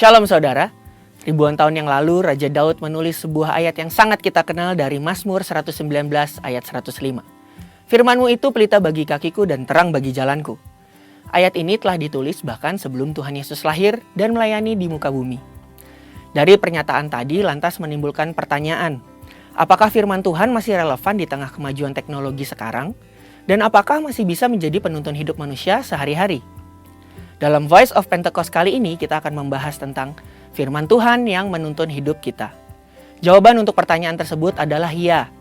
Shalom saudara, ribuan tahun yang lalu Raja Daud menulis sebuah ayat yang sangat kita kenal dari Mazmur 119 ayat 105. Firman-Mu itu pelita bagi kakiku dan terang bagi jalanku. Ayat ini telah ditulis bahkan sebelum Tuhan Yesus lahir dan melayani di muka bumi. Dari pernyataan tadi lantas menimbulkan pertanyaan, apakah firman Tuhan masih relevan di tengah kemajuan teknologi sekarang? Dan apakah masih bisa menjadi penuntun hidup manusia sehari-hari? Dalam Voice of Pentecost kali ini kita akan membahas tentang firman Tuhan yang menuntun hidup kita. Jawaban untuk pertanyaan tersebut adalah ya.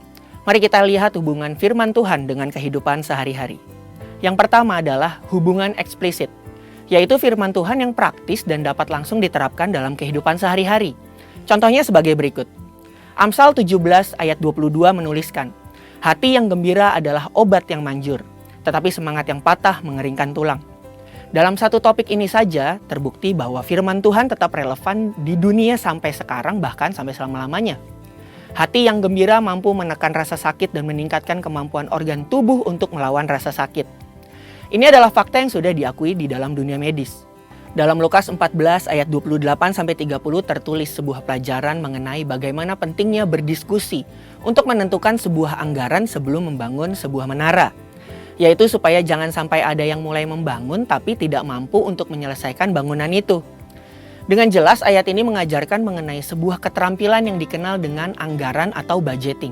Mari kita lihat hubungan firman Tuhan dengan kehidupan sehari-hari. Yang pertama adalah hubungan eksplisit, yaitu firman Tuhan yang praktis dan dapat langsung diterapkan dalam kehidupan sehari-hari. Contohnya sebagai berikut. Amsal 17 ayat 22 menuliskan, hati yang gembira adalah obat yang manjur, tetapi semangat yang patah mengeringkan tulang. Dalam satu topik ini saja, terbukti bahwa firman Tuhan tetap relevan di dunia sampai sekarang, bahkan sampai selama-lamanya. Hati yang gembira mampu menekan rasa sakit dan meningkatkan kemampuan organ tubuh untuk melawan rasa sakit. Ini adalah fakta yang sudah diakui di dalam dunia medis. Dalam Lukas 14 ayat 28-30 tertulis sebuah pelajaran mengenai bagaimana pentingnya berdiskusi untuk menentukan sebuah anggaran sebelum membangun sebuah menara. Yaitu supaya jangan sampai ada yang mulai membangun tapi tidak mampu untuk menyelesaikan bangunan itu. Dengan jelas ayat ini mengajarkan mengenai sebuah keterampilan yang dikenal dengan anggaran atau budgeting.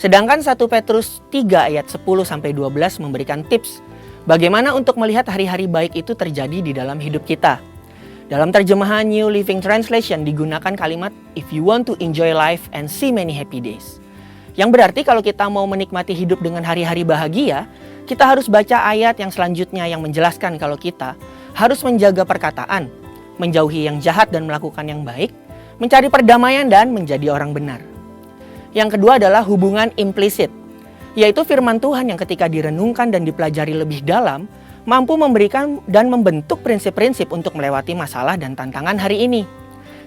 Sedangkan 1 Petrus 3 ayat 10-12 memberikan tips bagaimana untuk melihat hari-hari baik itu terjadi di dalam hidup kita. Dalam terjemahan New Living Translation digunakan kalimat if you want to enjoy life and see many happy days. Yang berarti kalau kita mau menikmati hidup dengan hari-hari bahagia, kita harus baca ayat yang selanjutnya yang menjelaskan kalau kita harus menjaga perkataan, menjauhi yang jahat dan melakukan yang baik, mencari perdamaian dan menjadi orang benar. Yang kedua adalah hubungan implisit, yaitu firman Tuhan yang ketika direnungkan dan dipelajari lebih dalam, mampu memberikan dan membentuk prinsip-prinsip untuk melewati masalah dan tantangan hari ini.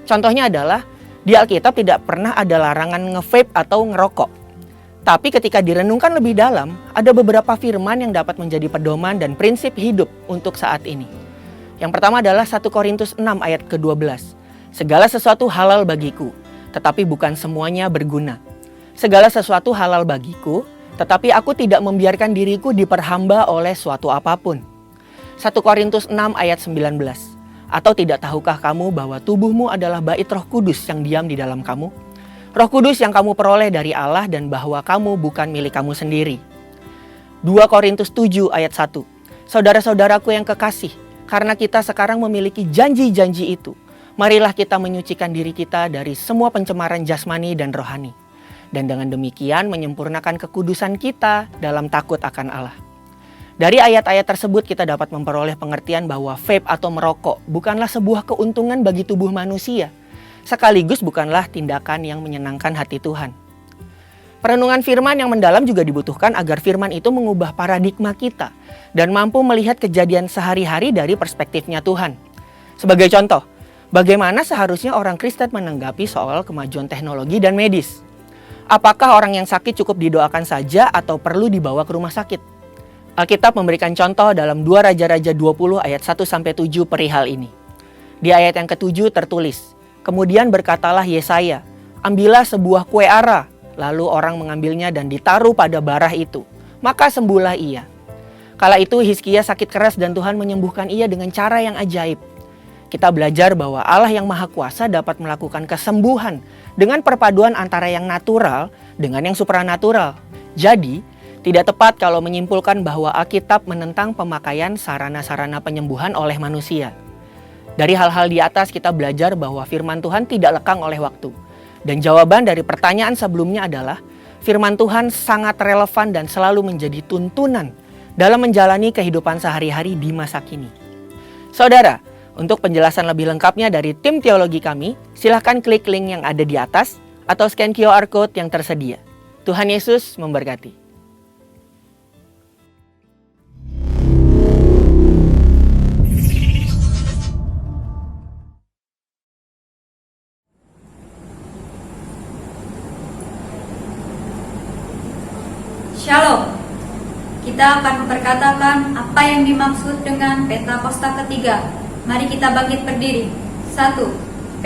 Contohnya adalah, di Alkitab tidak pernah ada larangan nge-vape atau ngerokok. Tapi ketika direnungkan lebih dalam, ada beberapa firman yang dapat menjadi pedoman dan prinsip hidup untuk saat ini. Yang pertama adalah 1 Korintus 6 ayat ke-12. Segala sesuatu halal bagiku, tetapi bukan semuanya berguna. Segala sesuatu halal bagiku, tetapi aku tidak membiarkan diriku diperhamba oleh suatu apapun. 1 Korintus 6 ayat 19. Atau tidak tahukah kamu bahwa tubuhmu adalah bait Roh Kudus yang diam di dalam kamu? Roh Kudus yang kamu peroleh dari Allah dan bahwa kamu bukan milik kamu sendiri. 2 Korintus 7 ayat 1. Saudara-saudaraku yang kekasih, karena kita sekarang memiliki janji-janji itu, marilah kita menyucikan diri kita dari semua pencemaran jasmani dan rohani. Dan dengan demikian menyempurnakan kekudusan kita dalam takut akan Allah. Dari ayat-ayat tersebut kita dapat memperoleh pengertian bahwa vape atau merokok bukanlah sebuah keuntungan bagi tubuh manusia, sekaligus bukanlah tindakan yang menyenangkan hati Tuhan. Perenungan firman yang mendalam juga dibutuhkan agar firman itu mengubah paradigma kita dan mampu melihat kejadian sehari-hari dari perspektifnya Tuhan. Sebagai contoh, bagaimana seharusnya orang Kristen menanggapi soal kemajuan teknologi dan medis? Apakah orang yang sakit cukup didoakan saja atau perlu dibawa ke rumah sakit? Alkitab memberikan contoh dalam 2 Raja-Raja 20 ayat 1-7 perihal ini. Di ayat yang ke-7 tertulis, kemudian berkatalah Yesaya, ambillah sebuah kue ara, lalu orang mengambilnya dan ditaruh pada barah itu, maka sembuhlah ia. Kala itu Hizkia sakit keras dan Tuhan menyembuhkan ia dengan cara yang ajaib. Kita belajar bahwa Allah yang Maha Kuasa dapat melakukan kesembuhan dengan perpaduan antara yang natural dengan yang supranatural. Jadi, tidak tepat kalau menyimpulkan bahwa Alkitab menentang pemakaian sarana-sarana penyembuhan oleh manusia. Dari hal-hal di atas kita belajar bahwa firman Tuhan tidak lekang oleh waktu. Dan jawaban dari pertanyaan sebelumnya adalah, firman Tuhan sangat relevan dan selalu menjadi tuntunan dalam menjalani kehidupan sehari-hari di masa kini. Saudara, untuk penjelasan lebih lengkapnya dari tim teologi kami, silahkan klik link yang ada di atas atau scan QR Code yang tersedia. Tuhan Yesus memberkati. Shalom. Kita akan memperkatakan apa yang dimaksud dengan peta kosta ketiga. Mari kita bangkit berdiri. 1.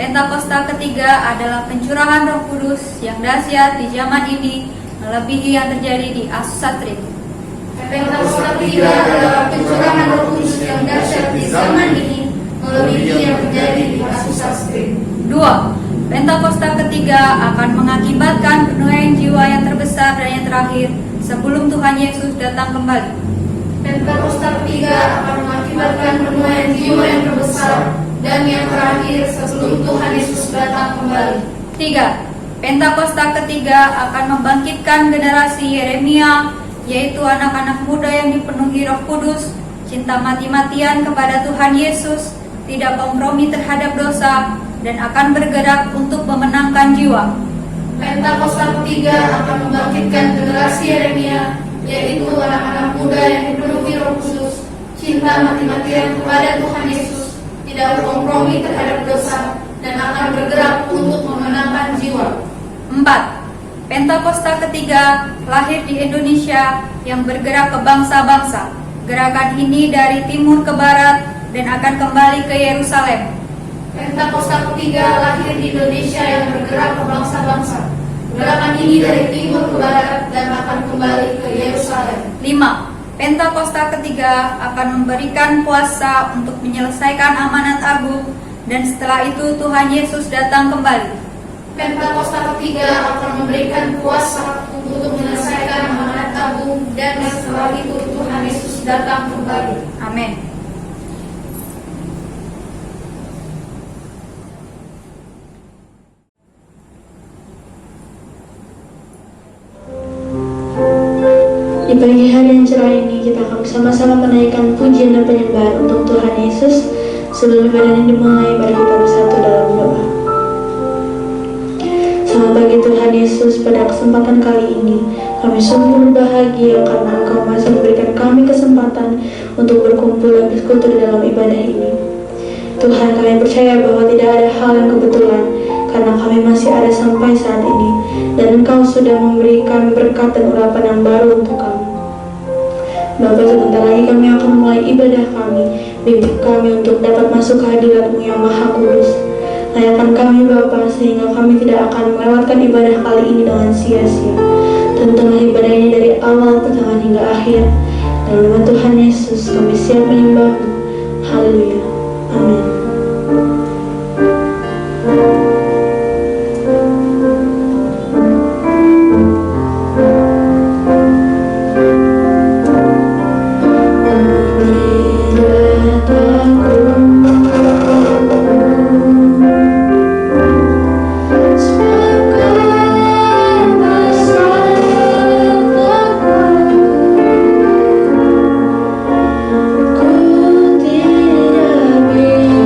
Pentakosta ketiga adalah pencurahan Roh Kudus yang dahsyat di zaman ini, melebihi yang terjadi di Asusatri. Pentakosta ketiga adalah pencurahan Roh Kudus yang dahsyat di zaman ini, melebihi yang terjadi di Asusatri. 2. Pentakosta ketiga akan mengakibatkan penuaian jiwa yang terbesar dan yang terakhir sebelum Tuhan Yesus datang kembali. Pentakosta ketiga akan mengakibatkan penuaian jiwa yang terbesar dan yang terakhir sebelum Tuhan Yesus datang kembali. 3. Pentakosta ketiga akan membangkitkan generasi Yeremia, yaitu anak-anak muda yang dipenuhi Roh Kudus, cinta mati-matian kepada Tuhan Yesus, tidak kompromi terhadap dosa, dan akan bergerak untuk memenangkan jiwa. Pentakosta ketiga akan membangkitkan generasi Yeremia, yaitu anak-anak muda yang dipenuhi Roh Kudus, cinta mati-matian kepada Tuhan Yesus, tidak berkompromi terhadap dosa, dan akan bergerak untuk memenangkan jiwa. 4. Pentakosta ketiga lahir di Indonesia yang bergerak ke bangsa-bangsa. Gerakan ini dari timur ke barat dan akan kembali ke Yerusalem. Pentakosta ketiga lahir di Indonesia yang bergerak ke bangsa-bangsa. Gerakan ini dari timur ke barat dan akan kembali ke Yerusalem. 5. Pentakosta ketiga akan memberikan kuasa untuk menyelesaikan amanat agung, dan setelah itu Tuhan Yesus datang kembali. Pentakosta ketiga akan memberikan kuasa untuk menyelesaikan amanat agung, dan setelah itu Tuhan Yesus datang kembali. Amin. Di pagi hari yang cerah ini, kita akan bersama-sama menaikkan pujian dan penyembahan untuk Tuhan Yesus. Sebelum ibadah ini dimulai, mari kita bersatu dalam doa. Selamat pagi Tuhan Yesus, pada kesempatan kali ini kami sungguh berbahagia karena Engkau masih memberikan kami kesempatan untuk berkumpul dan bersekutu di dalam ibadah ini. Tuhan, kami percaya bahwa tidak ada hal yang kebetulan, karena kami masih ada sampai saat ini, dan Engkau sudah memberi kami berkat dan urapan yang baru untuk kami. Bapak, sebentar lagi kami akan mulai ibadah kami. Bimbing kami untuk dapat masuk ke hadirat-Mu yang Maha Kudus. Layakkan kami Bapa, sehingga kami tidak akan melewatkan ibadah kali ini dengan sia-sia. Tuntunlah ibadah ini dari awal, pertengahan hingga akhir. Dalam nama Tuhan Yesus kami siap menyembah-Mu. Haleluya. Amin. Ku tidak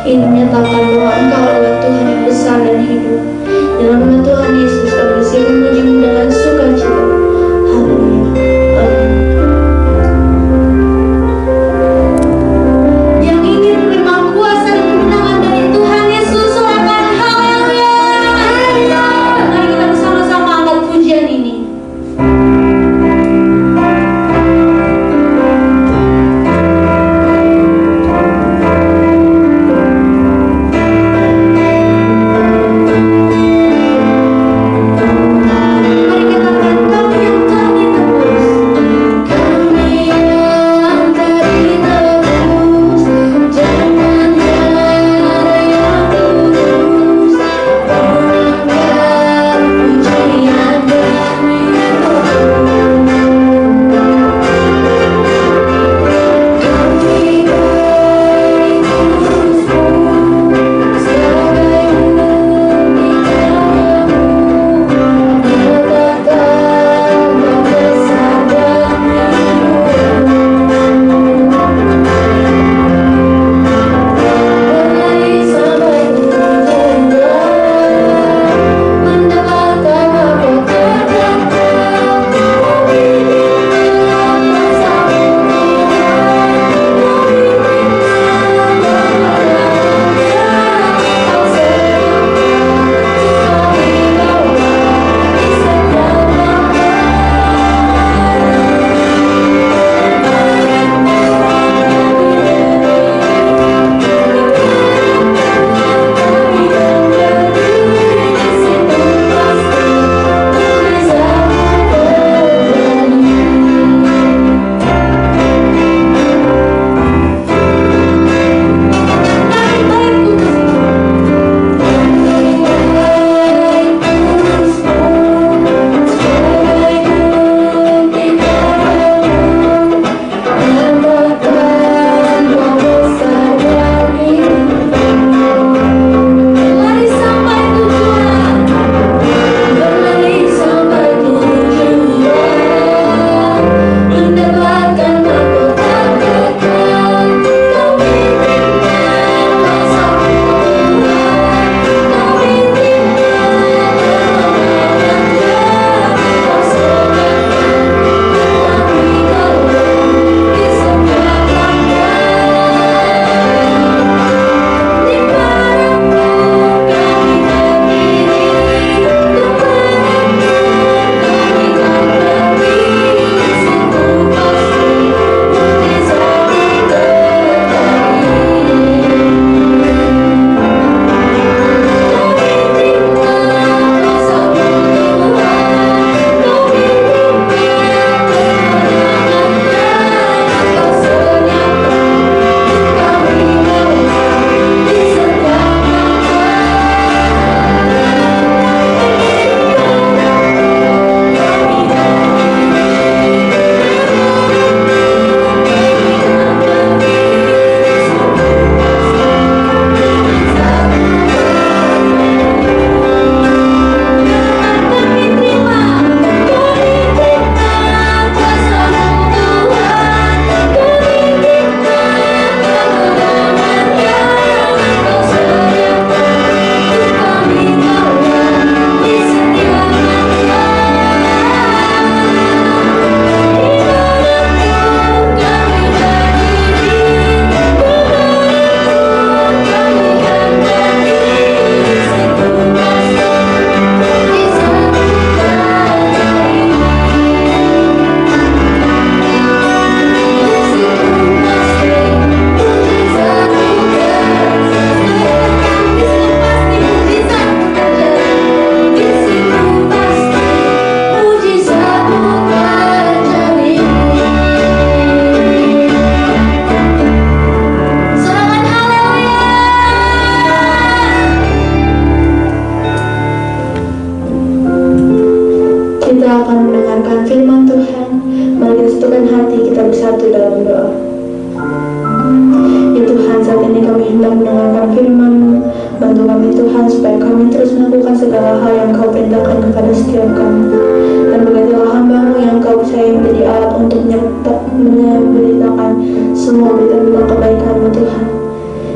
Ini menyatakan bahwa Engkau adalah Tuhan yang besar dan hidup. Dalam nama Tuhan Yesus kami masih memuji-Mu dengan sukacita. Haleluya. Amin. Yang ingin menerima kuasa dan kemenangan dari Tuhan Yesus, sorakan haleluya. Mari kita bersama-sama angkat pujian ini.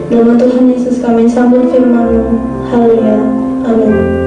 Dalam Tuhan Yesus kami sambut firman-Mu. Haleluya. Amin.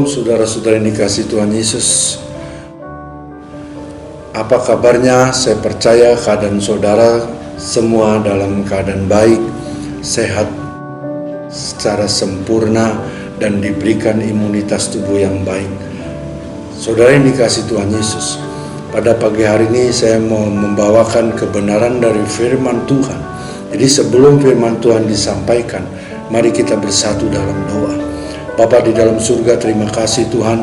Shalom saudara-saudara yang dikasihi Tuhan Yesus. Apa kabarnya? Saya percaya keadaan saudara semua dalam keadaan baik, sehat secara sempurna, dan diberikan imunitas tubuh yang baik. Saudara yang dikasihi Tuhan Yesus, pada pagi hari ini saya mau membawakan kebenaran dari firman Tuhan. Jadi sebelum firman Tuhan disampaikan, mari kita bersatu dalam doa. Bapa di dalam surga, terima kasih Tuhan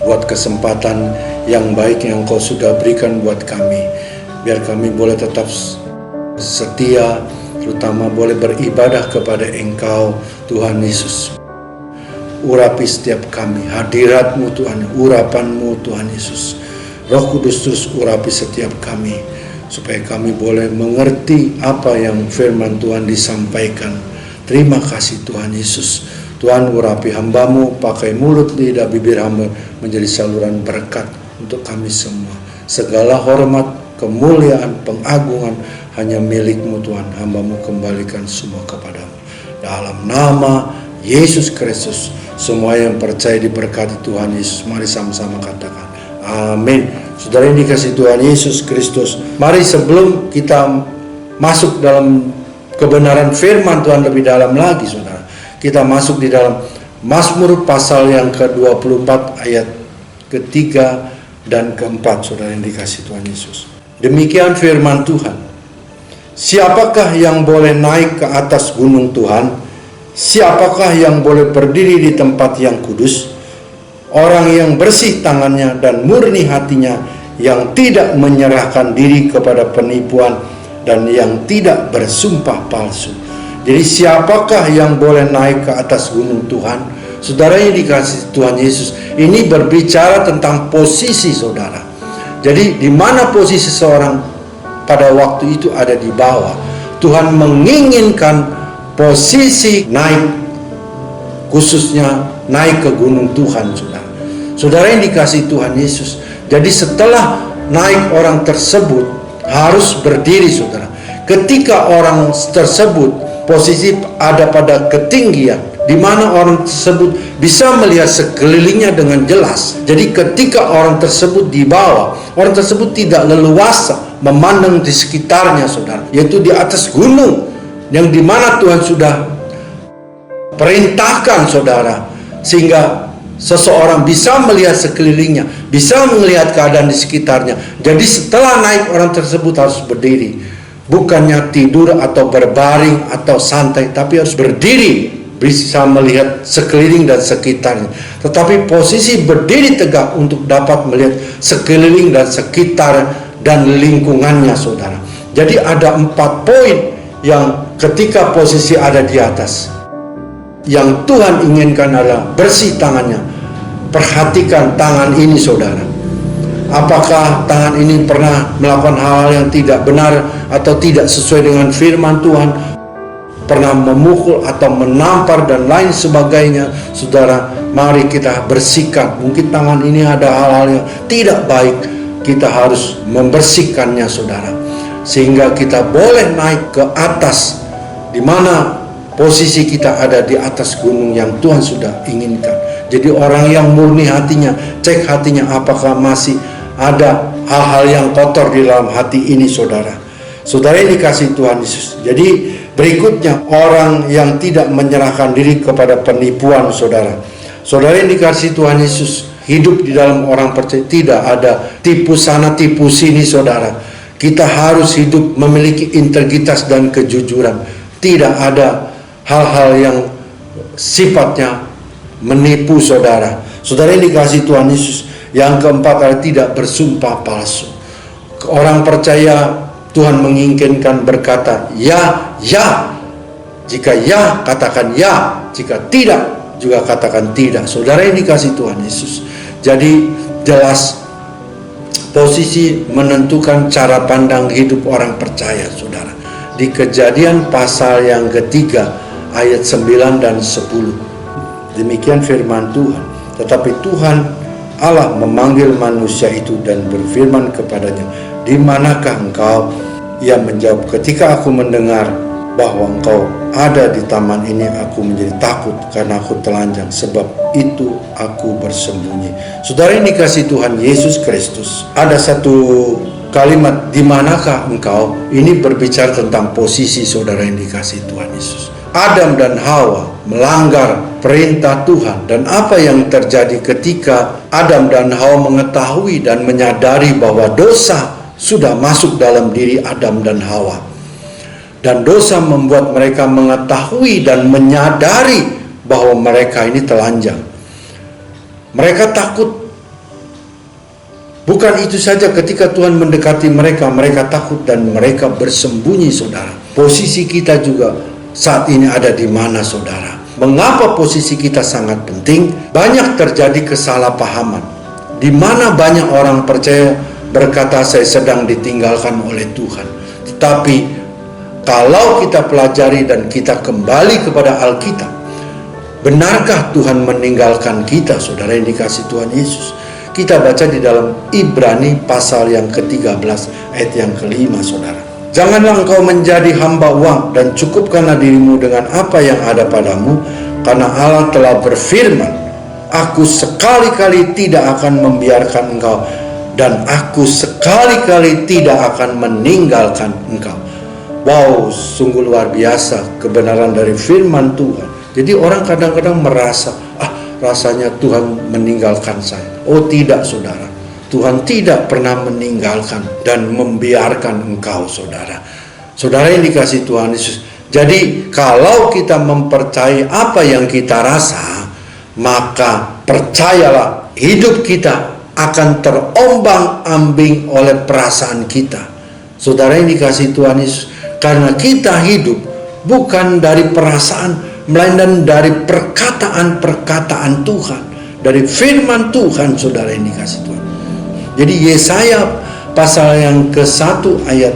buat kesempatan yang baik yang Engkau sudah berikan buat kami. Biar kami boleh tetap setia, terutama boleh beribadah kepada Engkau Tuhan Yesus. Urapi setiap kami, hadirat-Mu Tuhan, urapan-Mu Tuhan Yesus. Roh Kudus terus urapi setiap kami, supaya kami boleh mengerti apa yang firman Tuhan disampaikan. Terima kasih Tuhan Yesus. Tuhan urapi hamba-Mu, pakai mulut, lidah, bibir hamba menjadi saluran berkat untuk kami semua. Segala hormat, kemuliaan, pengagungan hanya milik-Mu Tuhan. Hamba-Mu kembalikan semua kepadamu. Dalam nama Yesus Kristus, semua yang percaya diberkati Tuhan Yesus. Mari sama-sama katakan amin. Saudara yang dikasihi Tuhan Yesus Kristus, mari sebelum kita masuk dalam kebenaran firman Tuhan lebih dalam lagi, saudara, kita masuk di dalam Mazmur pasal yang ke-24 ayat ketiga dan keempat, saudara yang dikasihi Tuhan Yesus. Demikian firman Tuhan. Siapakah yang boleh naik ke atas gunung Tuhan? Siapakah yang boleh berdiri di tempat yang kudus? Orang yang bersih tangannya dan murni hatinya, yang tidak menyerahkan diri kepada penipuan dan yang tidak bersumpah palsu. Jadi siapakah yang boleh naik ke atas gunung Tuhan? Saudara yang dikasihi Tuhan Yesus, ini berbicara tentang posisi saudara. Jadi di mana posisi seorang pada waktu itu ada di bawah. Tuhan menginginkan posisi naik, khususnya naik ke gunung Tuhan, saudara. Saudara yang dikasihi Tuhan Yesus, jadi setelah naik orang tersebut harus berdiri, saudara. Ketika orang tersebut posisi ada pada ketinggian, di mana orang tersebut bisa melihat sekelilingnya dengan jelas. Jadi ketika orang tersebut di bawah, orang tersebut tidak leluasa memandang di sekitarnya, saudara, yaitu di atas gunung yang dimana Tuhan sudah perintahkan, saudara, sehingga seseorang bisa melihat sekelilingnya, bisa melihat keadaan di sekitarnya. Jadi setelah naik, orang tersebut harus berdiri, bukannya tidur atau berbaring atau santai, tapi harus berdiri, bisa melihat sekeliling dan sekitarnya. Tetapi posisi berdiri tegak untuk dapat melihat sekeliling dan sekitar dan lingkungannya, saudara. Jadi ada 4 poin yang ketika posisi ada di atas, yang Tuhan inginkan adalah bersih tangannya. Perhatikan tangan ini, saudara. Apakah tangan ini pernah melakukan hal-hal yang tidak benar atau tidak sesuai dengan firman Tuhan? Pernah memukul atau menampar dan lain sebagainya, saudara. Mari kita bersihkan. Mungkin tangan ini ada hal-hal yang tidak baik, kita harus membersihkannya, saudara, sehingga kita boleh naik ke atas, di mana posisi kita ada di atas gunung yang Tuhan sudah inginkan. Jadi orang yang murni hatinya, cek hatinya apakah masih ada hal-hal yang kotor di dalam hati ini, saudara. Saudara yang dikasihi Tuhan Yesus. Jadi berikutnya, orang yang tidak menyerahkan diri kepada penipuan, saudara. Saudara yang dikasihi Tuhan Yesus, hidup di dalam orang percaya tidak ada tipu sana tipu sini, saudara. Kita harus hidup memiliki integritas dan kejujuran. Tidak ada hal-hal yang sifatnya menipu, saudara. Saudara yang dikasihi Tuhan Yesus, yang keempat adalah tidak bersumpah palsu. Orang percaya Tuhan menginginkan berkata ya, ya. Jika ya, katakan ya. Jika tidak, juga katakan tidak. Saudara yang dikasihi Tuhan Yesus, jadi jelas posisi menentukan cara pandang hidup orang percaya, saudara. Di Kejadian pasal yang ketiga ayat 9 dan 10. Demikian firman Tuhan. Tetapi Tuhan Allah memanggil manusia itu dan berfirman kepadanya, "Di manakah engkau?" Ia menjawab, "Ketika aku mendengar bahwa Engkau ada di taman ini, aku menjadi takut karena aku telanjang, sebab itu aku bersembunyi. Saudara yang dikasihi Tuhan Yesus Kristus, ada satu kalimat, di manakah engkau? Ini berbicara tentang posisi saudara yang dikasihi Tuhan Yesus. Adam dan Hawa melanggar perintah Tuhan, dan apa yang terjadi ketika Adam dan Hawa mengetahui dan menyadari bahwa dosa sudah masuk dalam diri Adam dan Hawa, dan dosa membuat mereka mengetahui dan menyadari bahwa mereka ini telanjang. Mereka takut. Bukan itu saja, ketika Tuhan mendekati mereka, mereka takut dan mereka bersembunyi, saudara. Posisi kita juga saat ini ada di mana, saudara? Mengapa posisi kita sangat penting? Banyak terjadi kesalahpahaman, di mana banyak orang percaya berkata, saya sedang ditinggalkan oleh Tuhan. Tetapi kalau kita pelajari dan kita kembali kepada Alkitab, benarkah Tuhan meninggalkan kita, saudara yang dikasihi Tuhan Yesus? Kita baca di dalam Ibrani pasal yang ke-13 ayat yang ke-5, saudara. Janganlah engkau menjadi hamba uang, dan cukupkanlah dirimu dengan apa yang ada padamu, karena Allah telah berfirman, aku sekali-kali tidak akan membiarkan engkau, dan aku sekali-kali tidak akan meninggalkan engkau. Wow, sungguh luar biasa kebenaran dari firman Tuhan. Jadi orang kadang-kadang merasa, rasanya Tuhan meninggalkan saya. Oh tidak, saudara. Tuhan tidak pernah meninggalkan dan membiarkan engkau, saudara. Saudara yang dikasihi Tuhan Yesus. Jadi kalau kita mempercayai apa yang kita rasa, maka percayalah hidup kita akan terombang-ambing oleh perasaan kita. Saudara yang dikasihi Tuhan Yesus. Karena kita hidup bukan dari perasaan, melainkan dari perkataan-perkataan Tuhan, dari firman Tuhan, saudara yang dikasihi Tuhan. Jadi Yesaya pasal yang ke-1 ayat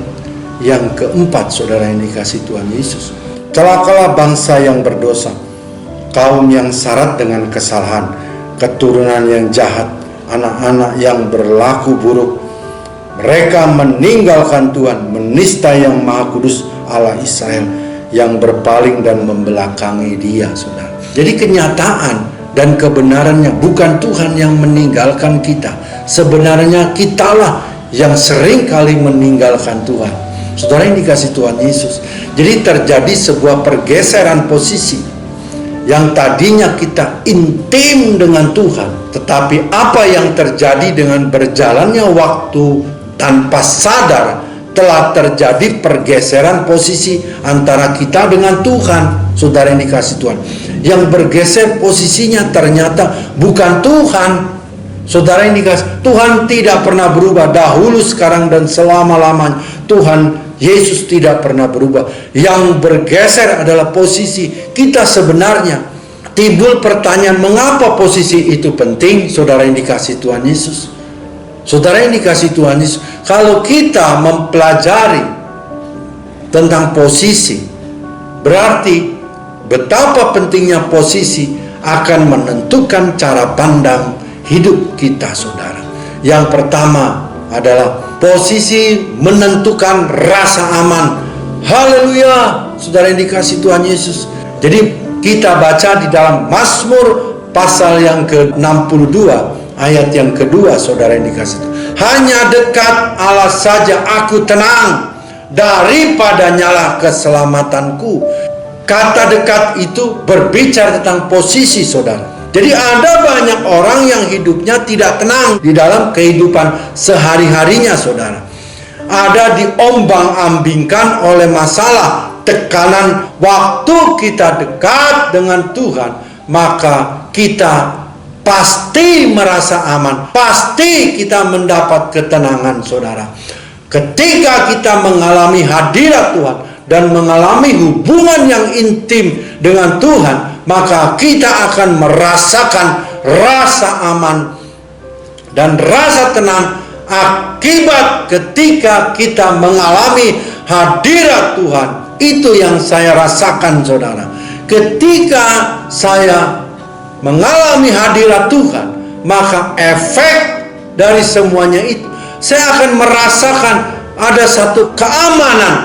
yang ke-4, saudara yang dikasihi Tuhan Yesus. Celakalah bangsa yang berdosa, kaum yang syarat dengan kesalahan, keturunan yang jahat, anak-anak yang berlaku buruk. Mereka meninggalkan Tuhan, menistai yang Maha Kudus Allah Israel, yang berpaling dan membelakangi Dia, saudara. Jadi kenyataan dan kebenarannya bukan Tuhan yang meninggalkan kita. Sebenarnya kitalah yang sering kali meninggalkan Tuhan. Saudara yang dikasihi Tuhan Yesus. Jadi terjadi sebuah pergeseran posisi. Yang tadinya kita intim dengan Tuhan, tetapi apa yang terjadi dengan berjalannya waktu, tanpa sadar telah terjadi pergeseran posisi antara kita dengan Tuhan. Saudara yang dikasihi Tuhan, yang bergeser posisinya ternyata bukan Tuhan. Saudara yang dikasihi, Tuhan tidak pernah berubah, dahulu, sekarang, dan selama-lamanya. Tuhan Yesus tidak pernah berubah. Yang bergeser adalah posisi kita sebenarnya. Timbul pertanyaan, mengapa posisi itu penting, saudara yang dikasihi Tuhan Yesus? Saudara yang dikasihi Tuhan Yesus, kalau kita mempelajari tentang posisi, berarti betapa pentingnya posisi akan menentukan cara pandang hidup kita, saudara. Yang pertama adalah posisi menentukan rasa aman. Haleluya, saudara yang dikasihi Tuhan Yesus. Jadi kita baca di dalam Mazmur pasal yang ke-62 ayat yang kedua, saudara yang dikasihi. Hanya dekat Allah saja aku tenang, daripada nyala keselamatanku. Kata dekat itu berbicara tentang posisi, saudara. Jadi ada banyak orang yang hidupnya tidak tenang di dalam kehidupan sehari-harinya, saudara. Ada diombang-ambingkan oleh masalah, tekanan. Waktu kita dekat dengan Tuhan, maka kita pasti merasa aman, pasti kita mendapat ketenangan, saudara. Ketika kita mengalami hadirat Tuhan dan mengalami hubungan yang intim dengan Tuhan, maka kita akan merasakan rasa aman dan rasa tenang akibat ketika kita mengalami hadirat Tuhan. Itu yang saya rasakan, saudara. Ketika saya mengalami hadirat Tuhan, maka efek dari semuanya itu, saya akan merasakan ada satu keamanan,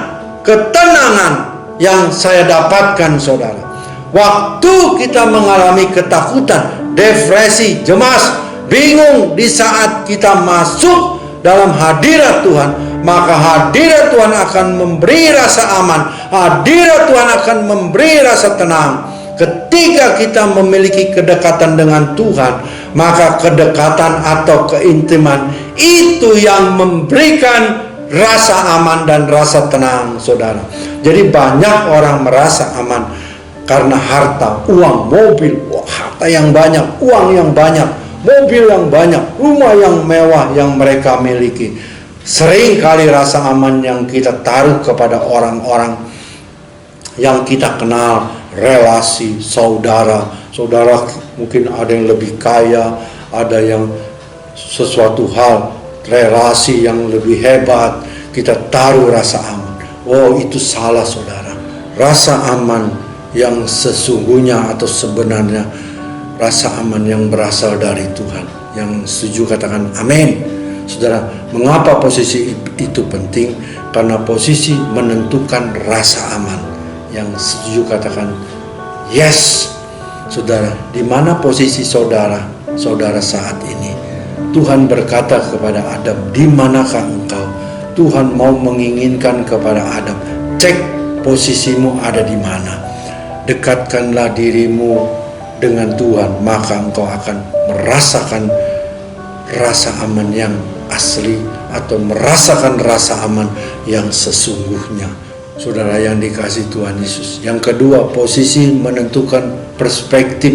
ketenangan, yang saya dapatkan, saudara. Waktu kita mengalami ketakutan, depresi, cemas, bingung, di saat kita masuk dalam hadirat Tuhan, maka hadirat Tuhan akan memberi rasa aman, hadirat Tuhan akan memberi rasa tenang. Ketika kita memiliki kedekatan dengan Tuhan, maka kedekatan atau keintiman itu yang memberikan rasa aman dan rasa tenang, saudara. Jadi banyak orang merasa aman karena harta, uang, mobil, harta yang banyak, uang yang banyak, mobil yang banyak, rumah yang mewah yang mereka miliki. Sering kali rasa aman yang kita taruh kepada orang-orang yang kita kenal, relasi, saudara mungkin ada yang lebih kaya, ada yang sesuatu hal, relasi yang lebih hebat, kita taruh rasa aman. Oh, itu salah, saudara. Rasa aman yang sesungguhnya atau sebenarnya rasa aman yang berasal dari Tuhan. Yang setuju katakan amin. Saudara, mengapa posisi itu penting? Karena posisi menentukan rasa aman. Yang setuju katakan yes. Saudara, di mana posisi saudara saat ini? Tuhan berkata kepada Adam, di manakah engkau? Tuhan mau menginginkan kepada Adam, cek posisimu ada di mana. Dekatkanlah dirimu dengan Tuhan, maka engkau akan merasakan rasa aman yang asli atau merasakan rasa aman yang sesungguhnya. Saudara yang dikasihi Tuhan Yesus. Yang kedua, posisi menentukan perspektif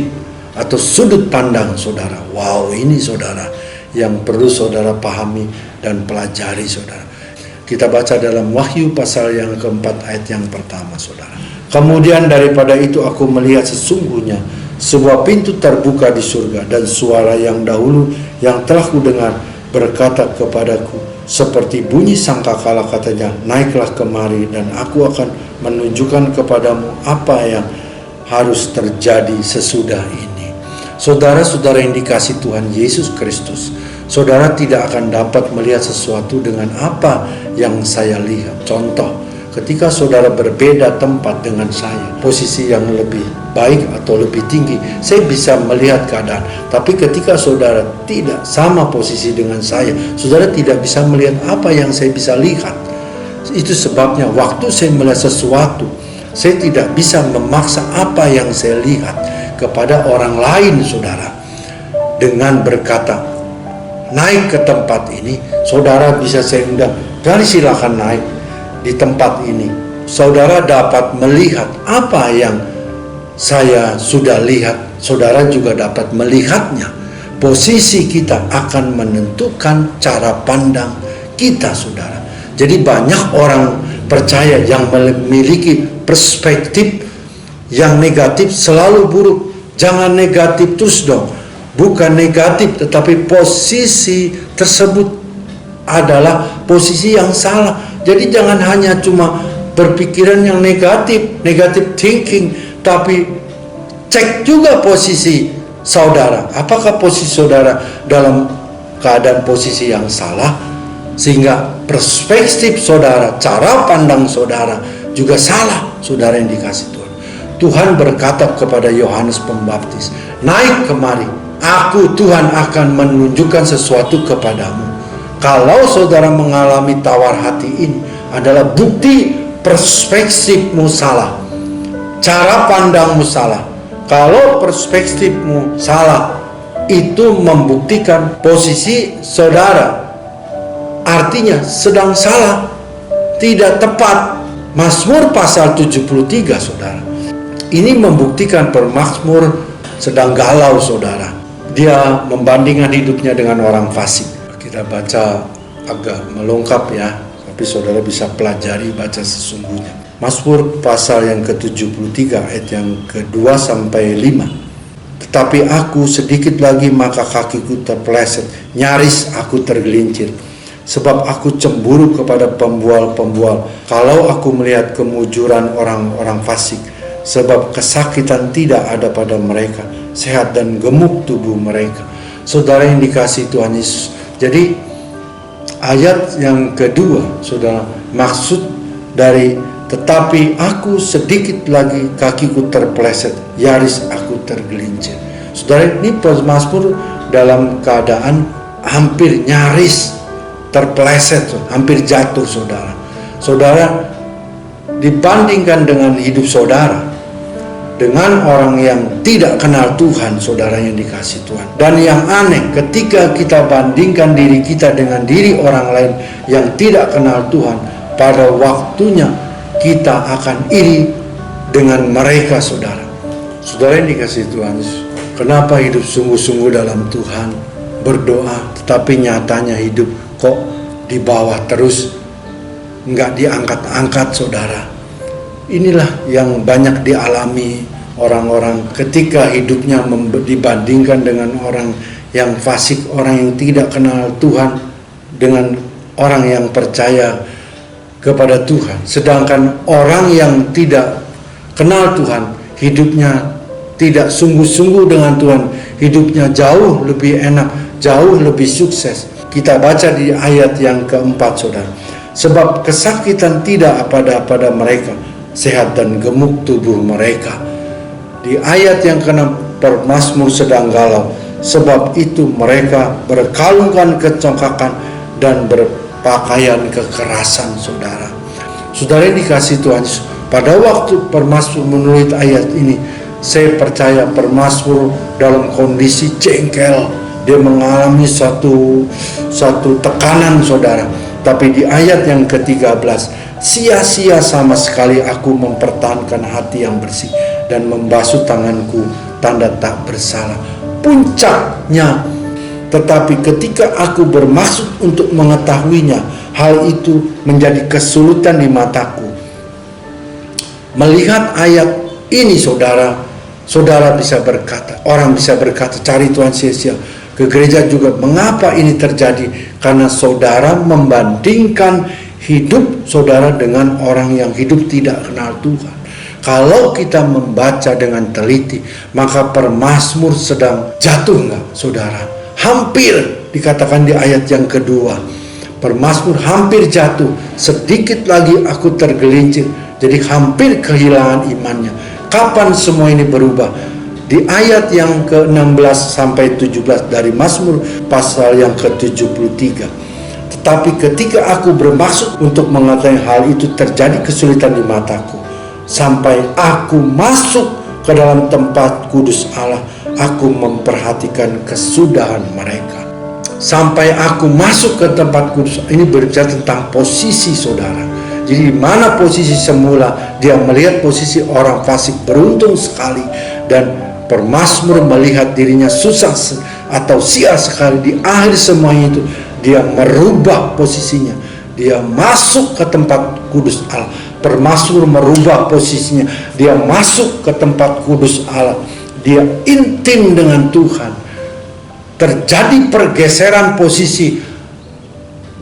atau sudut pandang saudara. Wow, ini saudara yang perlu saudara pahami dan pelajari, saudara. Kita baca dalam Wahyu pasal yang keempat ayat yang pertama, saudara. Kemudian daripada itu aku melihat sesungguhnya sebuah pintu terbuka di surga, dan suara yang dahulu yang telah kudengar berkata kepadaku seperti bunyi sangkakala, katanya, naiklah kemari dan aku akan menunjukkan kepadamu apa yang harus terjadi sesudah ini. Saudara-saudara yang dikasihi Tuhan Yesus Kristus, saudara tidak akan dapat melihat sesuatu dengan apa yang saya lihat. Contoh, ketika saudara berbeda tempat dengan saya, posisi yang lebih baik atau lebih tinggi, saya bisa melihat keadaan. Tapi ketika saudara tidak sama posisi dengan saya, saudara tidak bisa melihat apa yang saya bisa lihat. Itu sebabnya waktu saya melihat sesuatu, saya tidak bisa memaksa apa yang saya lihat kepada orang lain, saudara. Dengan berkata, naik ke tempat ini, saudara bisa saya undang, jadi silakan naik di tempat ini. Saudara dapat melihat apa yang saya sudah lihat, saudara juga dapat melihatnya. Posisi kita akan menentukan cara pandang kita, saudara. Jadi banyak orang percaya yang memiliki perspektif yang negatif, selalu buruk. Jangan negatif terus dong. Bukan negatif, tetapi posisi tersebut adalah posisi yang salah. Jadi jangan hanya cuma berpikiran yang negatif, negative thinking, tapi cek juga posisi saudara. Apakah posisi saudara dalam keadaan posisi yang salah, sehingga perspektif saudara, cara pandang saudara juga salah, saudara yang dikasihi Tuhan. Tuhan berkata kepada Yohanes Pembaptis, naik kemari, aku Tuhan akan menunjukkan sesuatu kepadamu. Kalau saudara mengalami tawar hati ini, adalah bukti perspektifmu salah, cara pandangmu salah. Kalau perspektifmu salah, itu membuktikan posisi saudara, artinya sedang salah, tidak tepat. Mazmur pasal 73, saudara, ini membuktikan pemazmur sedang galau, saudara. Dia membandingkan hidupnya dengan orang fasik. Kita baca agak melengkap ya, tapi saudara bisa pelajari, baca sesungguhnya. Mazmur pasal yang ke-73 ayat yang ke-2 sampai 5. Tetapi aku sedikit lagi maka kakiku terpeleset, nyaris aku tergelincir. Sebab aku cemburu kepada pembual-pembual, kalau aku melihat kemujuran orang-orang fasik. Sebab kesakitan tidak ada pada mereka, sehat dan gemuk tubuh mereka. Saudara yang dikasihi Tuhan Yesus, jadi ayat yang kedua, saudara, maksud dari Tetapi aku sedikit lagi kakiku terpeleset, nyaris aku tergelincir. Saudara, ini pemazmur dalam keadaan hampir nyaris terpeleset, hampir jatuh saudara. Saudara, dibandingkan dengan hidup saudara, dengan orang yang tidak kenal Tuhan, saudara yang dikasih Tuhan. Dan yang aneh, ketika kita bandingkan diri kita dengan diri orang lain yang tidak kenal Tuhan, pada waktunya kita akan iri dengan mereka, saudara. Saudara yang dikasih Tuhan, kenapa hidup sungguh-sungguh dalam Tuhan, berdoa, tetapi nyatanya hidup kok di bawah terus, nggak diangkat-angkat, saudara. Inilah yang banyak dialami orang-orang ketika hidupnya dibandingkan dengan orang yang fasik, orang yang tidak kenal Tuhan, dengan orang yang percaya kepada Tuhan. Sedangkan orang yang tidak kenal Tuhan, hidupnya tidak sungguh-sungguh dengan Tuhan, hidupnya jauh lebih enak, jauh lebih sukses. Kita baca di ayat yang keempat, saudara. Sebab kesakitan tidak pada mereka, sehat dan gemuk tubuh mereka. Di ayat yang ke-6, pemazmur sedang galau. Sebab itu mereka berkalungkan kecongkakan dan berpakaian kekerasan, saudara. Saudara yang dikasih Tuhan, pada waktu pemazmur menulis ayat ini, saya percaya pemazmur dalam kondisi jengkel. Dia mengalami satu tekanan, saudara. Tapi di ayat yang ke-13, sia-sia sama sekali aku mempertahankan hati yang bersih dan membasuh tanganku, tanda tak bersalah. Puncaknya, tetapi ketika aku bermaksud untuk mengetahuinya, hal itu menjadi kesulitan di mataku. Melihat ayat ini, saudara bisa berkata, orang bisa berkata, cari Tuhan sia-sia. Ke gereja juga, mengapa ini terjadi? Karena saudara membandingkan hidup saudara dengan orang yang hidup tidak kenal Tuhan. Kalau kita membaca dengan teliti, maka pemazmur sedang jatuh enggak, saudara? Hampir dikatakan di ayat yang kedua. Pemazmur hampir jatuh, sedikit lagi aku tergelincir. Jadi hampir kehilangan imannya. Kapan semua ini berubah? Di ayat yang ke-16 sampai 17 dari Mazmur pasal yang ke-73. Tetapi ketika aku bermaksud untuk mengetahui hal itu, terjadi kesulitan di mataku. Sampai aku masuk ke dalam tempat kudus Allah, aku memperhatikan kesudahan mereka. Sampai aku masuk ke tempat kudus, ini berbicara tentang posisi saudara. Jadi di mana posisi semula, dia melihat posisi orang fasik, beruntung sekali. Dan pemazmur melihat dirinya susah atau sia sekali. Di akhir semuanya itu, dia merubah posisinya. Dia masuk ke tempat kudus Allah. Pemazmur merubah posisinya. Dia masuk ke tempat kudus Allah. Dia intim dengan Tuhan. Terjadi pergeseran posisi.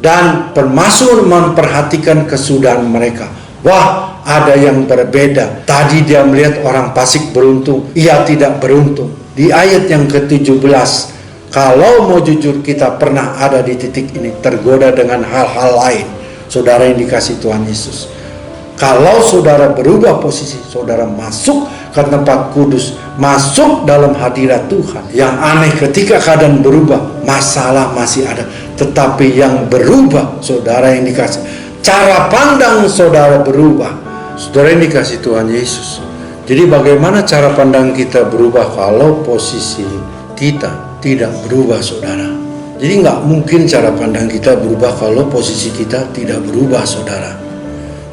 Dan pemazmur memperhatikan kesudahan mereka. Wah, ada yang berbeda. Tadi dia melihat orang fasik beruntung, ia tidak beruntung. Di ayat yang ke-17, kalau mau jujur, kita pernah ada di titik ini, tergoda dengan hal-hal lain. Saudara yang dikasih Tuhan Yesus, kalau saudara berubah posisi, saudara masuk ke tempat kudus, masuk dalam hadirat Tuhan. Yang aneh, ketika keadaan berubah, masalah masih ada. Tetapi yang berubah, saudara yang dikasih, cara pandang saudara berubah. Saudara yang dikasih Tuhan Yesus. Jadi bagaimana cara pandang kita berubah kalau posisi kita tidak berubah, saudara? Jadi nggak mungkin cara pandang kita berubah kalau posisi kita tidak berubah, saudara.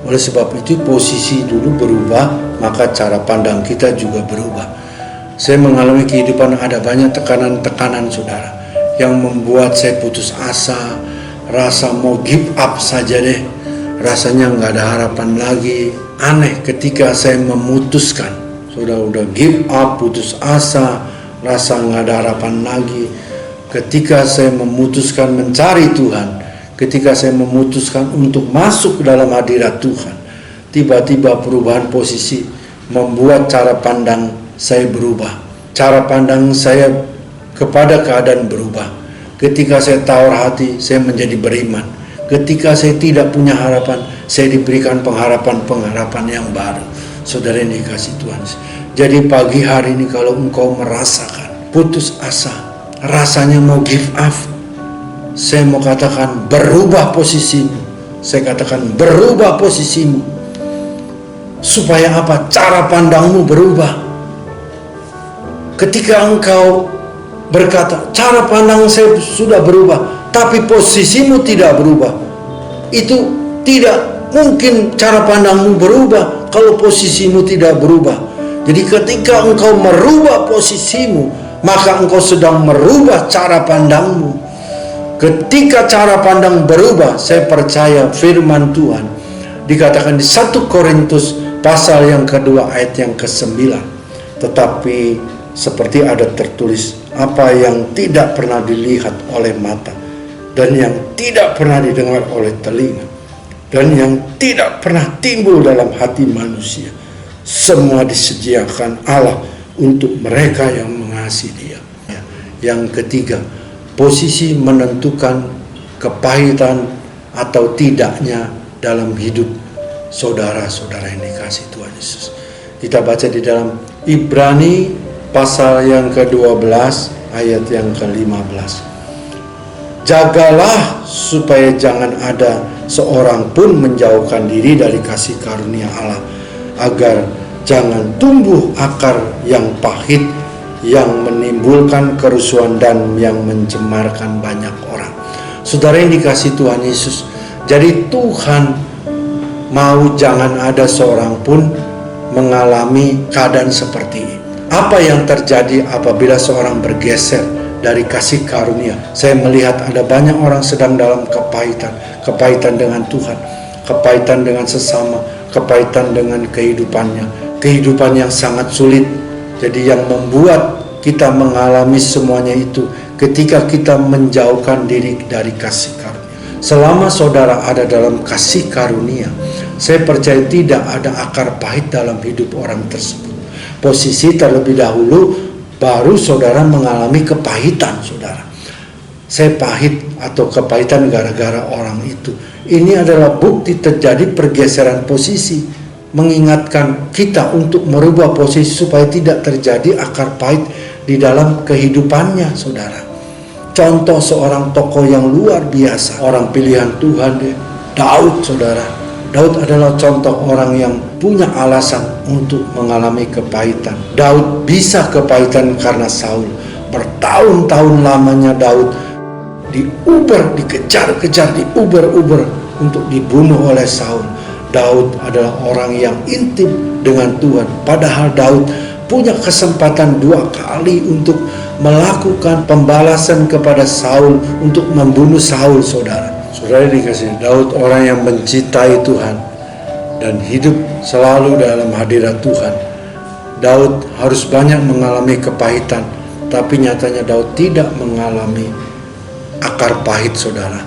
Oleh sebab itu, posisi dulu berubah, maka cara pandang kita juga berubah. Saya mengalami kehidupan, ada banyak tekanan-tekanan, saudara, yang membuat saya putus asa, rasa mau give up saja deh, rasanya nggak ada harapan lagi. Aneh, ketika saya memutuskan, udah give up, putus asa, rasa nggak ada harapan lagi. Ketika saya memutuskan mencari Tuhan, ketika saya memutuskan untuk masuk dalam hadirat Tuhan, tiba-tiba perubahan posisi membuat cara pandang saya berubah. Cara pandang saya kepada keadaan berubah. Ketika saya tawar hati, saya menjadi beriman. Ketika saya tidak punya harapan, saya diberikan pengharapan yang baru. Saudara yang dikasih Tuhan. Jadi pagi hari ini kalau engkau merasakan putus asa, rasanya mau give up, saya mau katakan berubah posisimu. Saya katakan berubah posisimu. Supaya apa? Cara pandangmu berubah. Ketika engkau berkata, cara pandang saya sudah berubah, tapi posisimu tidak berubah, itu tidak mungkin cara pandangmu berubah kalau posisimu tidak berubah. Jadi ketika engkau merubah posisimu, maka engkau sedang merubah cara pandangmu. Ketika cara pandang berubah, saya percaya firman Tuhan dikatakan di 1 Korintus pasal yang kedua ayat yang ke-9. Tetapi seperti ada tertulis, apa yang tidak pernah dilihat oleh mata, dan yang tidak pernah didengar oleh telinga, dan yang tidak pernah timbul dalam hati manusia, semua disediakan Allah untuk mereka yang mengasihi Dia. Yang ketiga, posisi menentukan kepahitan atau tidaknya dalam hidup saudara-saudara yang dikasihi Tuhan Yesus. Kita baca di dalam Ibrani pasal yang ke-12 ayat yang ke-15. Jagalah supaya jangan ada seorang pun menjauhkan diri dari kasih karunia Allah, agar jangan tumbuh akar yang pahit yang menimbulkan kerusuhan dan yang mencemarkan banyak orang. Saudara yang dikasihi Tuhan Yesus, jadi Tuhan mau jangan ada seorang pun mengalami keadaan seperti ini. Apa yang terjadi apabila seorang bergeser dari kasih karunia? Saya melihat ada banyak orang sedang dalam kepahitan. Kepahitan dengan Tuhan, kepahitan dengan sesama, kepahitan dengan kehidupannya. Kehidupan yang sangat sulit. Jadi yang membuat kita mengalami semuanya itu ketika kita menjauhkan diri dari kasih karunia. Selama saudara ada dalam kasih karunia, saya percaya tidak ada akar pahit dalam hidup orang tersebut. Posisi terlebih dahulu baru saudara mengalami kepahitan saudara. Saya pahit atau kepahitan gara-gara orang itu. Ini adalah bukti terjadi pergeseran posisi, mengingatkan kita untuk merubah posisi supaya tidak terjadi akar pahit di dalam kehidupannya saudara. Contoh seorang tokoh yang luar biasa, orang pilihan Tuhan, Daud saudara. Daud adalah contoh orang yang punya alasan untuk mengalami kepahitan. Daud bisa kepahitan karena Saul. Bertahun-tahun lamanya Daud dikejar-kejar, diuber-uber untuk dibunuh oleh Saul. Daud adalah orang yang intim dengan Tuhan. Padahal Daud punya kesempatan 2 kali untuk melakukan pembalasan kepada Saul untuk membunuh Saul saudara. Saudara dikasih, Daud orang yang mencintai Tuhan dan hidup selalu dalam hadirat Tuhan. Daud harus banyak mengalami kepahitan, tapi nyatanya Daud tidak mengalami akar pahit saudara.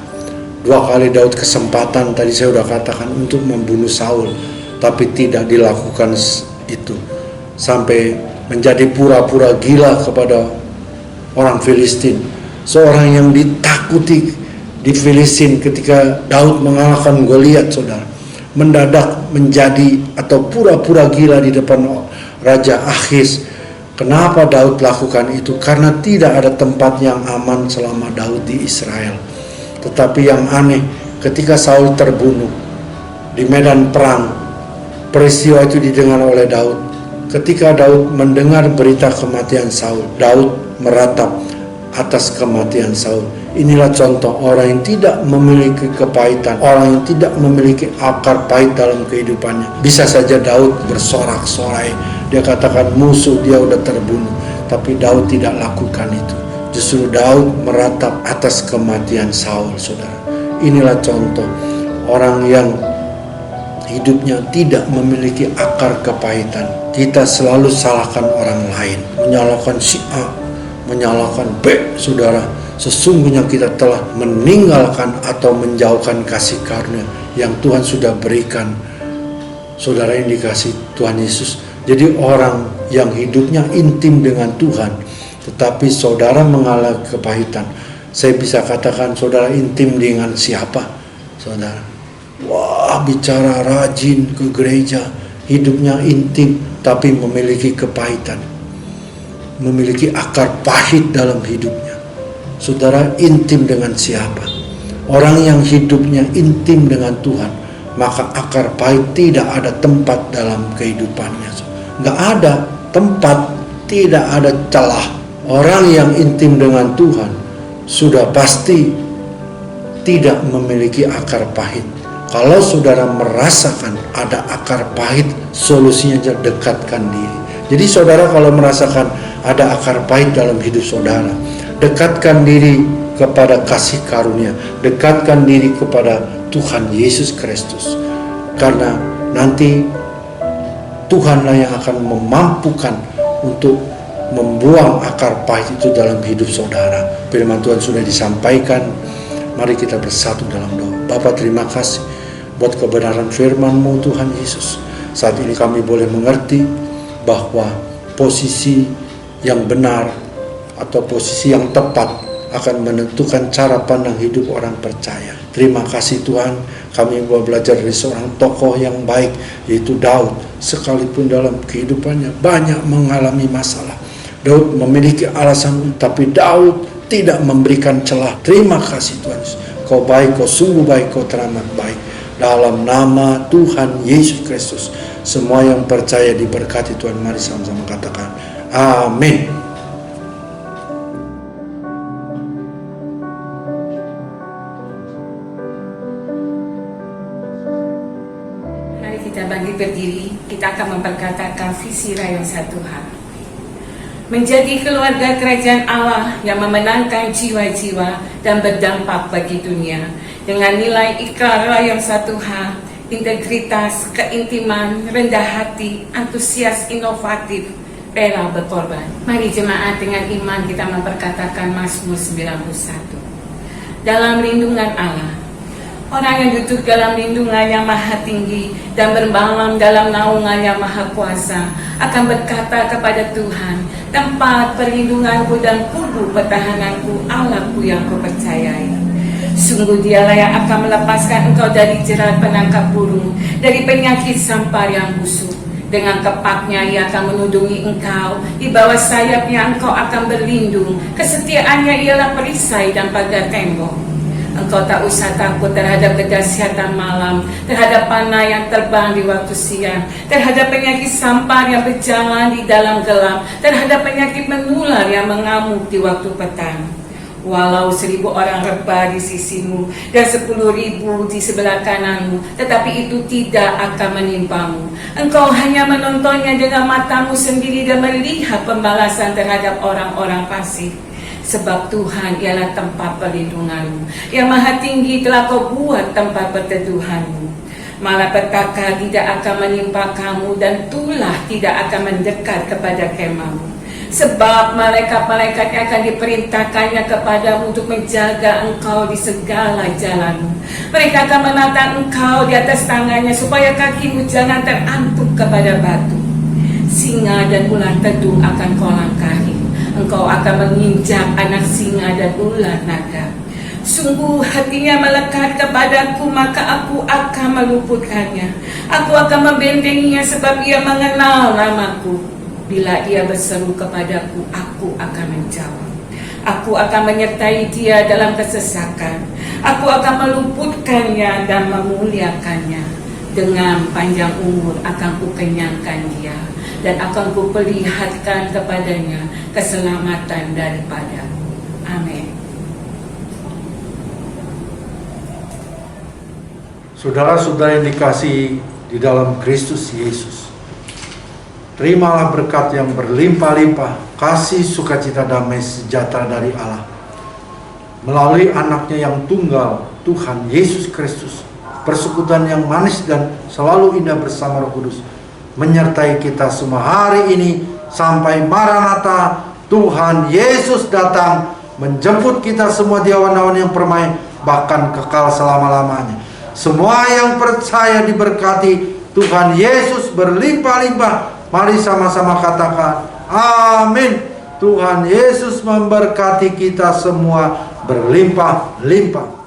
2 kali Daud kesempatan, tadi saya sudah katakan, untuk membunuh Saul, tapi tidak dilakukan itu. Sampai menjadi pura-pura gila kepada orang Filistin. Seorang yang ditakuti di Filistin ketika Daud mengalahkan Goliat saudara, mendadak menjadi atau pura-pura gila di depan Raja Akhis. Kenapa Daud lakukan itu? Karena tidak ada tempat yang aman selama Daud di Israel. Tetapi yang aneh, ketika Saul terbunuh di medan perang, peristiwa itu didengar oleh Daud. Ketika Daud mendengar berita kematian Saul, Daud meratap atas kematian Saul. Inilah contoh orang yang tidak memiliki kepahitan, orang yang tidak memiliki akar pahit dalam kehidupannya. Bisa saja Daud bersorak-sorai, dia katakan musuh dia udah terbunuh, tapi Daud tidak lakukan itu. Justru Daud meratap atas kematian Saul saudara. Inilah contoh orang yang hidupnya tidak memiliki akar kepahitan. Kita selalu salahkan orang lain, menyalahkan si A, menyalahkan B saudara. Sesungguhnya kita telah meninggalkan atau menjauhkan kasih karunia yang Tuhan sudah berikan. Saudara yang dikasih Tuhan Yesus. Jadi orang yang hidupnya intim dengan Tuhan, tetapi saudara mengalami kepahitan. Saya bisa katakan saudara intim dengan siapa? saudara. Wah, bicara rajin ke gereja, hidupnya intim, tapi memiliki kepahitan, memiliki akar pahit dalam hidupnya. Saudara, intim dengan siapa? Orang yang hidupnya intim dengan Tuhan, maka akar pahit tidak ada tempat dalam kehidupannya. Nggak ada tempat, tidak ada celah. Orang yang intim dengan Tuhan sudah pasti tidak memiliki akar pahit. Kalau saudara merasakan ada akar pahit, solusinya dekatkan diri. Jadi saudara kalau merasakan ada akar pahit dalam hidup saudara, dekatkan diri kepada kasih karunia, dekatkan diri kepada Tuhan Yesus Kristus. Karena nanti Tuhanlah yang akan memampukan untuk membuang akar pahit itu dalam hidup saudara. Firman Tuhan sudah disampaikan. Mari kita bersatu dalam doa. Bapa, terima kasih buat kebenaran firman-Mu Tuhan Yesus. Saat ini kami boleh mengerti bahwa posisi yang benar atau posisi yang tepat akan menentukan cara pandang hidup orang percaya. Terima kasih Tuhan, kami boleh belajar dari seorang tokoh yang baik, yaitu Daud. Sekalipun dalam kehidupannya banyak mengalami masalah, Daud memiliki alasan, tapi Daud tidak memberikan celah. Terima kasih Tuhan, Kau baik, Kau sungguh baik, Kau teramat baik. Dalam nama Tuhan Yesus Kristus, semua yang percaya diberkati Tuhan. Mari sama-sama katakan amin. Mari kita bangkit berdiri, kita akan memperkatakan visi rayon satu hal. Menjadi keluarga kerajaan Allah yang memenangkan jiwa-jiwa dan berdampak bagi dunia dengan nilai ikrar rayon satu hal, integritas, keintiman, rendah hati, antusias, inovatif, rela berkorban. Mari jemaat dengan iman kita memperkatakan Mazmur 91. Dalam lindungan Allah, orang yang duduk dalam lindungan yang maha tinggi dan bermalam dalam naungan yang maha kuasa akan berkata kepada Tuhan, tempat perlindunganku dan kubu pertahananku, Allahku yang kupercayai. Sungguh Dialah yang akan melepaskan engkau dari jerat penangkap burung, dari penyakit sampar yang busuk. Dengan kepaknya Ia akan menudungi engkau, di bawah sayapnya engkau akan berlindung. Kesetiaannya ialah perisai dan pagar tembok. Engkau tak usah takut terhadap kedahsyatan malam, terhadap panah yang terbang di waktu siang, terhadap penyakit sampar yang berjalan di dalam gelap, terhadap penyakit menular yang mengamuk di waktu petang. Walau 1000 orang rebah di sisimu dan 10.000 di sebelah kananmu, tetapi itu tidak akan menimpamu. Engkau hanya menontonnya dengan matamu sendiri dan melihat pembalasan terhadap orang-orang fasik. Sebab Tuhan ialah tempat perlindunganmu, yang maha tinggi telah kau buat tempat perteduhanmu. Malapetaka tidak akan menimpa kamu dan tulah tidak akan mendekat kepada kemahmu. Sebab malaikat-malaikatnya akan diperintahkannya kepadamu untuk menjaga engkau di segala jalanmu. Mereka akan menatang engkau di atas tangannya supaya kakimu jangan terantuk kepada batu. Singa dan ular tedung akan kau langkahi. Engkau akan menginjak anak singa dan ular naga. Sungguh hatinya melekat kepadaku, maka aku akan meluputkannya. Aku akan membentenginya sebab ia mengenal namaku. Bila ia berseru kepadaku, aku akan menjawab. Aku akan menyertai dia dalam kesesakan. Aku akan meluputkannya dan memuliakannya. Dengan panjang umur akan kukenyangkan dia, dan akan kuperlihatkan kepadanya keselamatan daripadaku. Amin. Saudara-saudara yang dikasihi di dalam Kristus Yesus, terimalah berkat yang berlimpah-limpah, kasih, sukacita, damai, sejahtera dari Allah melalui anaknya yang tunggal, Tuhan Yesus Kristus. Persekutuan yang manis dan selalu indah bersama Roh Kudus menyertai kita semua hari ini sampai Maranatha, Tuhan Yesus datang menjemput kita semua di awan-awan yang permai, bahkan kekal selama-lamanya. Semua yang percaya diberkati, Tuhan Yesus berlimpah-limpah. Mari sama-sama katakan amin. Tuhan Yesus memberkati kita semua berlimpah-limpah.